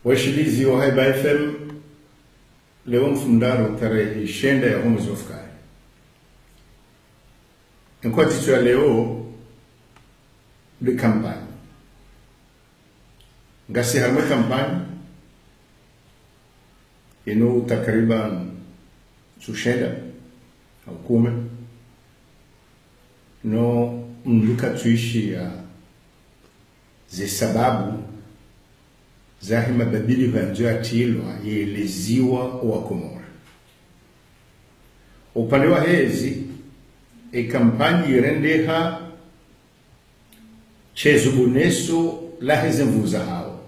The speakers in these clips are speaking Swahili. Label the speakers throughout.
Speaker 1: Washilizi wa Haiba FM leo mfundaro tarehe 9 ya mwezi wa Februari. Kwa ticho ya leo de kampani. Ngasi harma kampani ino takriban tushenda au kume no mluka tuishi ya ze sababu zahi mababili vanjoa tilwa yeleziwa wa Komora. Upande wa hezi kampani irendeha chezu buneso la hezi mvuza hao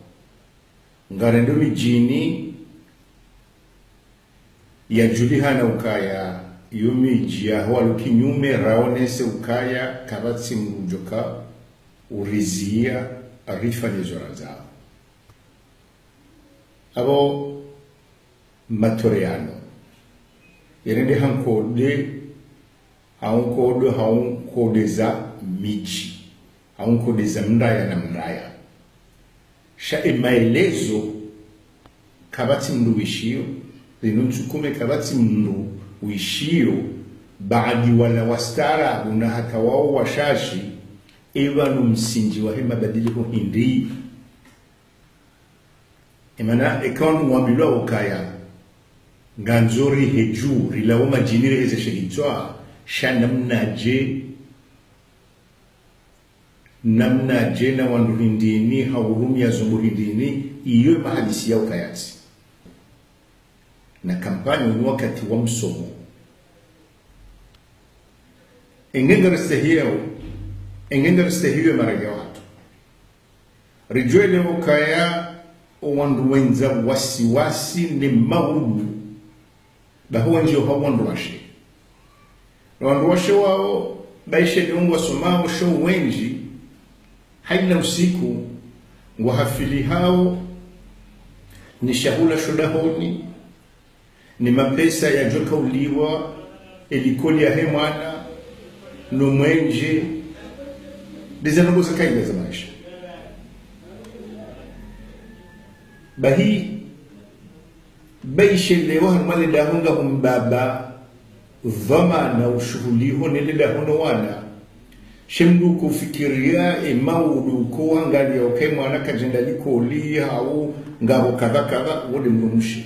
Speaker 1: ngarendo mijini ya julihana ukaya yumiji ya huwa kinyume raonese ukaya kabatsi mrujoka urizia arifa nizora zao abo matoreano yerende hankode za michi hankode za mraya na mraya sha maelezo kabati mndu wishio linunchukume kabati mndu wishio baadi wala wastara una hata wao washashi ewa msingi wa hema badiliko hindi imana ekonu wambilwa ukaya nganzori heju rilawo majinire heze shegitwa sha namna je na wanduhindini hawurumi ya zumbuhindini iyo mahadisi ya ukayati na kampani ni wakati wa msomo engengaristehio marage watu rijuele ukaya wandu wenza wasiwasi ni maulu bahuwa njio hawandu washe na wandu washe wao baishe ni ungu wasomao show wenji haina usiku wahafili hao ni shahula shudahoni ni mapesa ya joka uliwa elikoli ya hemwana numwenje dizanogo za kaida za maisha bahi baishelewa mali dahunga mbaba dhama na ushuhuliho nile dahono wana shemdu kufikiria imaudu ko angali okay mwana kajendaliko li au ngabo kadha wode mnushi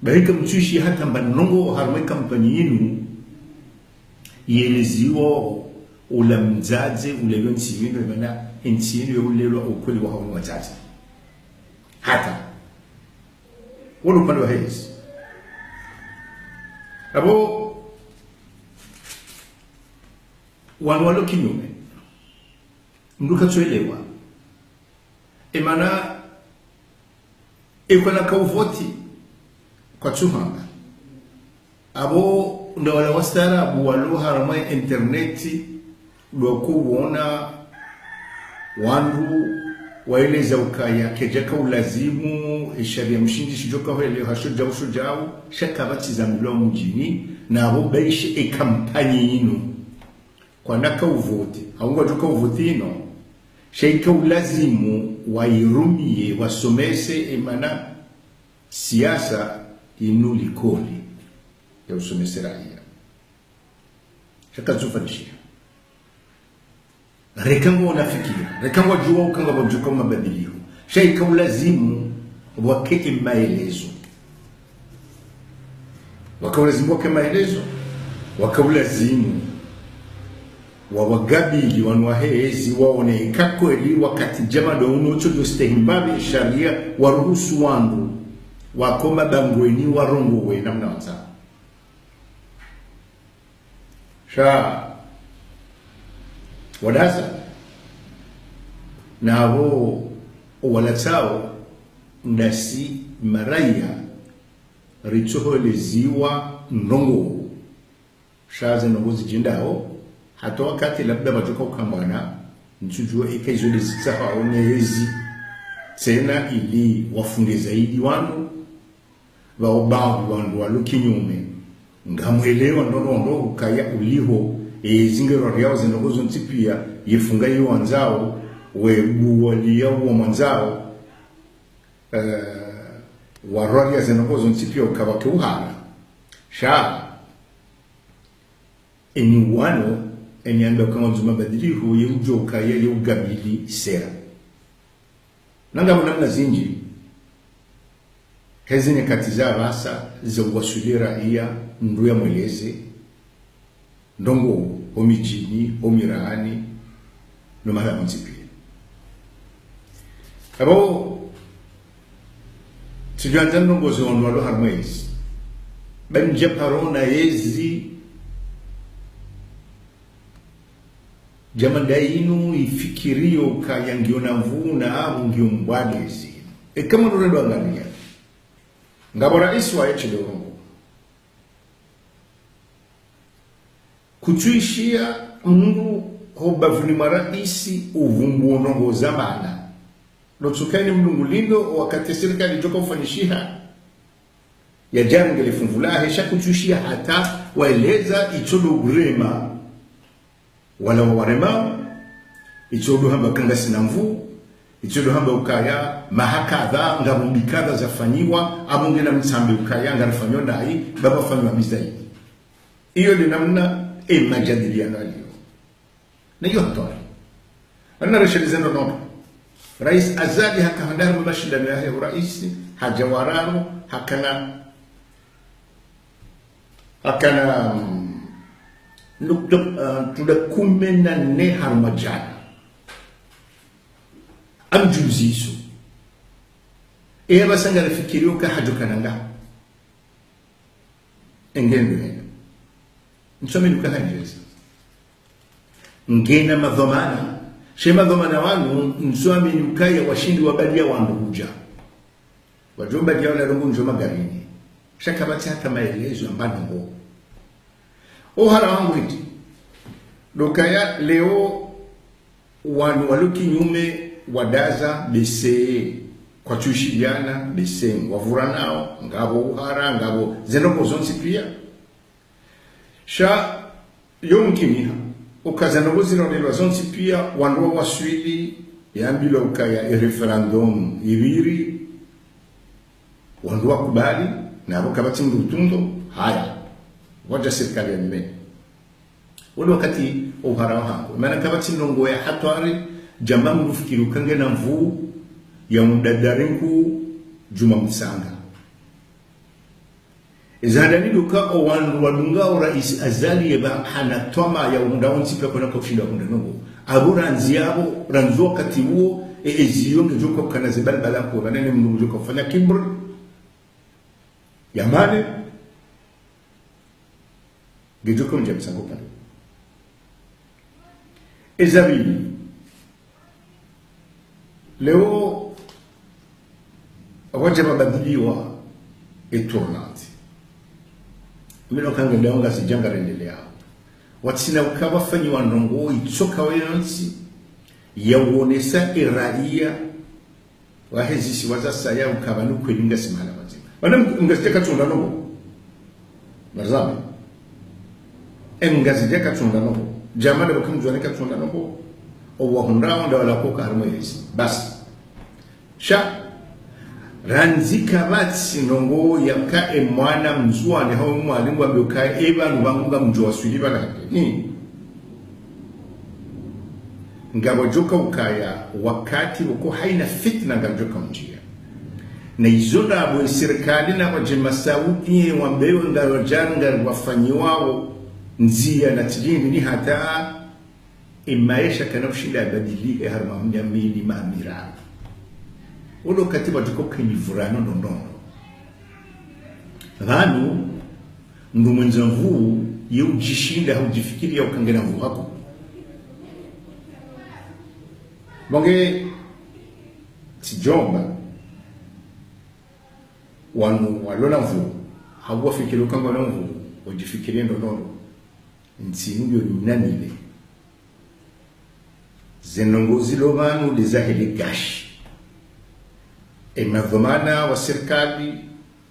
Speaker 1: bahi kamchushi hata mbanongo harwe kampani yenu yeleziwa ula mzaze ule yonsivino bana ensino ulelo ukweli wa hawo wazazi hata wolo upande wa hezi abo wanwalo kinyume mduka tuelewa imana ikona kauvoti kwa tuhanga abo ndo wala wastara abu walo harama interneti loko uona wandu waeleza ukaya kejaka ulazimu isharia mshindi shijoka wele hashuja ushujao shaka bati za mlo mjini na abo beishe kampani inu kwa naka uvote haunga joka uvotino sheika ulazimu wairumie wasomese imana siasa inu likoli ya usomese raia shaka zufanishia rekango unafikira rekango jua ukanga wajuka mabadiliko sheika ulazimu wakeke maelezo wakaulazimu wawagabili wanwahezi waone kakweli wakati jamado unocho dostehimbabi sharia waruhusu wangu wakoma bangweni warongowe namna wata sha wadaza na wo walatao ndasi maraya richoholeziwa ndongo shaze nongozi jindao hata wakati labda batoka ukambana ntujua ikaizo lezitsa haonezi tena ili wafunge zaidi wanu waobabu wandu walukinyume ngamwelewa ndono ukaya uliho zingero ryao zinogozo ntipia yefunga yo wanzao webu walia wa mwanzao warwaria zinongozo nsipia ukawake uhana sha eni wano eni anda kama zuma badilihu ye ujoka ye ugabili sera nanga mnamna zinji hezi nyakati za rasa za uwasulira iya nduya mweleze ndongo omijini omirani no mara msipia abo tujuanza ndongo zo onwalo harmais banje parona yezi jamanda inu ifikirio kayangiona mvuna amu ngio mbwadezi kama nuredo angalia ngabo rais wa nchi dorongo kutuishia mndu hobavuni maraisi uvumbu nongo zamana lotsukani mndu lindo wakati serikali joka ufanyishiha ya jange lifunvula hesha kutuishia hata waeleza ichodo urema wala warema ichodo hamba kangasi na mvu ichodo hamba ukaya mahakadha ngabumbikadha zafanyiwa abungena mtsambe ukaya ngarafanywa ndai baba fanywa bizai iyo ni namna majadiliano aliyo na hiyo hatari ana rashidizendo nono rais azadi hakahandara mashindano ya rais hajawararo hakana nukta tudakumena ne harmajana amjuziso eba sanga rafikirio ka hajokananga engendo nsome nukahanjeza ngena madhamana shema dhamana wanu nsome nukaya washindi wabadia wanduja wajomba dia wala rungu njoma garini shakabati hata maelezo ambano ohara wangu hiti dokaya leo wanu waluki nyume wadaza bese kwa tushiriana bese wavuranao ngabo uhara ngabo zenoko zonsi pia sha yomkimiha ukazanogo zinonelwa zonsi pia wanduwa waswili yambilo ukaya referendum ibiri wanduwa kubali na wakabati mrutundo haya waja serikali ya mime wale wakati uhara wangu maana kabati nongo ya hatwari jambamu nufikiru kange na mvu ya mdadarengu juma msanga izadani duka owandu wadunga o rais azali yeba hana toma ya undaonsi pia kona kushinda nongo abura nziabo ranzo kati huo eziyonge joko kana zibali balako banene mnungu joko fanya kibri yamane gejoko nje msango pale ezabili leo waje mabadiliwa etornati mino kanga ndaonga sijanga rendelea watsina ukaba fanyi wanongo itsoka wayonsi yawonesa iraia wahezisi wazasaya ukaba nukwelinga simala mazima bana ngasteka tunda nobo mazabe engazije katunda nobo jamade bakumjwane katunda nobo owa hundao nda wala koka harmoezi basi sha ranzika batsi nongo yaka emwana mzwane hao mwalimu ameuka eba nubangunga mjwa swili bana ni ngabo joka ukaya wakati uko haina fitna ngajoka mjia na izona abo serikali na wajema sauti wambewe ngarojanga wafanyiwao nzia na tijini ni hata imaisha kana kushinda badili harma mnyamini mamira ulo katiba tukoka nivurano ndondo ranu ndo mwenzavu yujishinda hujifikiria ukangena mvu hapo bonge tijomba wanu walona mvu hawa fikiri ukangena mvu ujifikiria ndondo nsingo nanile zenongozi lomanu lizahili gashi emadhomana wa serikali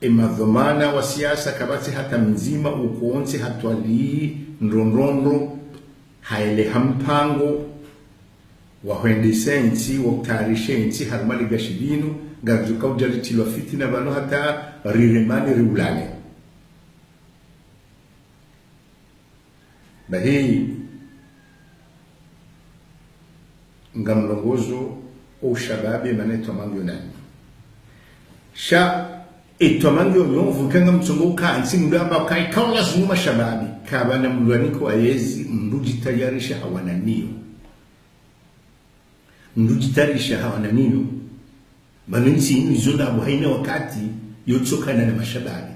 Speaker 1: emadhomana wa siasa kabati hata mzima ukuonse hatwali ndondondo haile hampango wahendese nchi waktarishe nchi harmali gashidinu garjuka ujaritilwa fitina bano hata riremani riulane bahi ngamlongozo o shababi maneto mangyo nani sha eto mangyo nyovu kanga mtsongo kansi ndamba kai kaula zuma shababi kabana mlwaniko ayezi ndujitayarisha hawananiyo ndujitayarisha hawananiyo banensi nizona abo haina wakati yotsokana na mashababi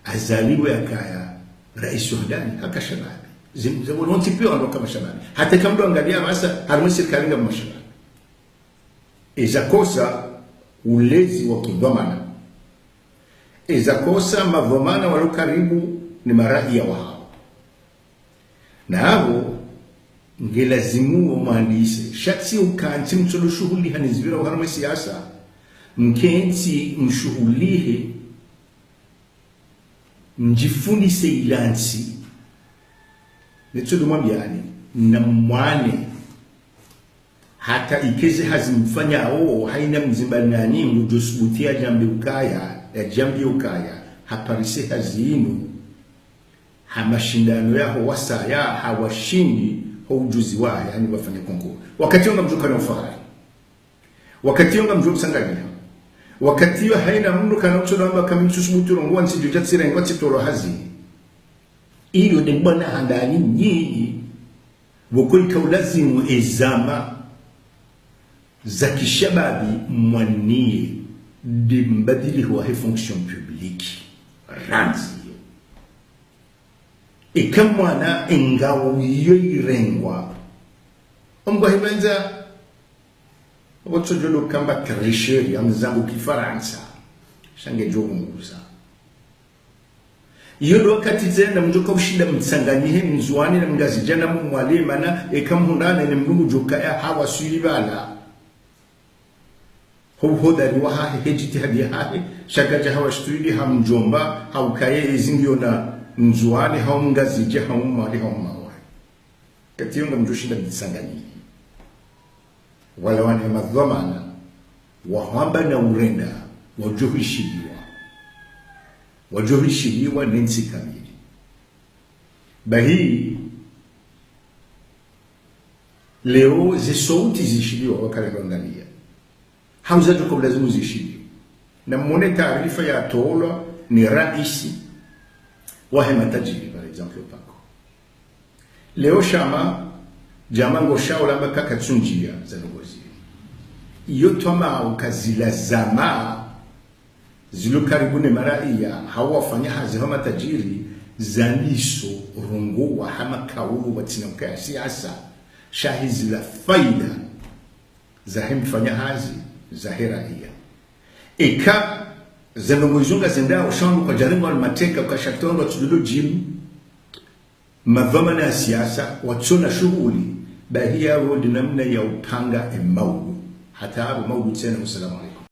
Speaker 1: azaliwe akaya rais wa Sudani haka shababi zimzo wontipiwa ndo kama shababi hata kama ndo angalia masa harimo serikali nga mashababi ezakosa ulezi wa kidhamana ezakosa madhamana walo karibu ni maraia wao na hapo ngelazimu umandise shatsi ukanti mtsolo shughuli hanizivira harimo siasa mkenzi mshuhulihe mjifundise ilansi netsolo mwambiani na mwane hata ikeze hazimfanya haina mzimbanani mjosubutia jambi ukaya haparise hazinu hamashindano yao wasaya hawashindi ujuzi wao yani wafanya kongo wakati yonga mjoka na ufahari wakati yonga mjoka sangalia wakati yo haina mnu kana utsolamba kamitsusubutu rongo nsi jojatsira ngwatsi tolo hazi iyo de bwana handani nyinyi wokoi kaulazimu ezama za kishababi mwanie de mbadili wa fonction publique ranzi ikamwana engao yoirengwa omba himenza wotsojo kamba tricherie amzangu kifaransa shange jogunguza iyo wakati zenda mjoka ushida mtsanganyihe mzwani na mgazijana mwalima na ekamhundana ni mnungu joka ya hawa suibala hodari wa hahe hejiti hahe shagaja hawa stuidi hamjomba haukaye ezingio na mzwani hau mgazija hau mwali hau mawa kati yunga mjoshinda mtsanganyihe wala wane madhamana wahamba na urenda wajohishiliwa nensi kamili bahi leo zisouti zishiliwa wakale rongalia hauza joko lazimu zishiliwa na mwone taarifa ya tola ni raisi wahe matajiri par exemple pako leo shama jamango shaula makaka tsunjia za ngozi iyo toma ukazila zama zilu karibuni maraia hawafanya hazi hama tajiri zaniso rungu wa hama kaulu watinamka ya siasa shahizi la faida za hemfanya hazi za heraia eka zanongozunga zenda ushangu kwa jaringo alimateka kwa shatondo tududu jimu madhamana ya siasa watsona shughuli bahia wodi namna ya upanga emaudu hata hapo maudu tena. Wasalamu alaykum.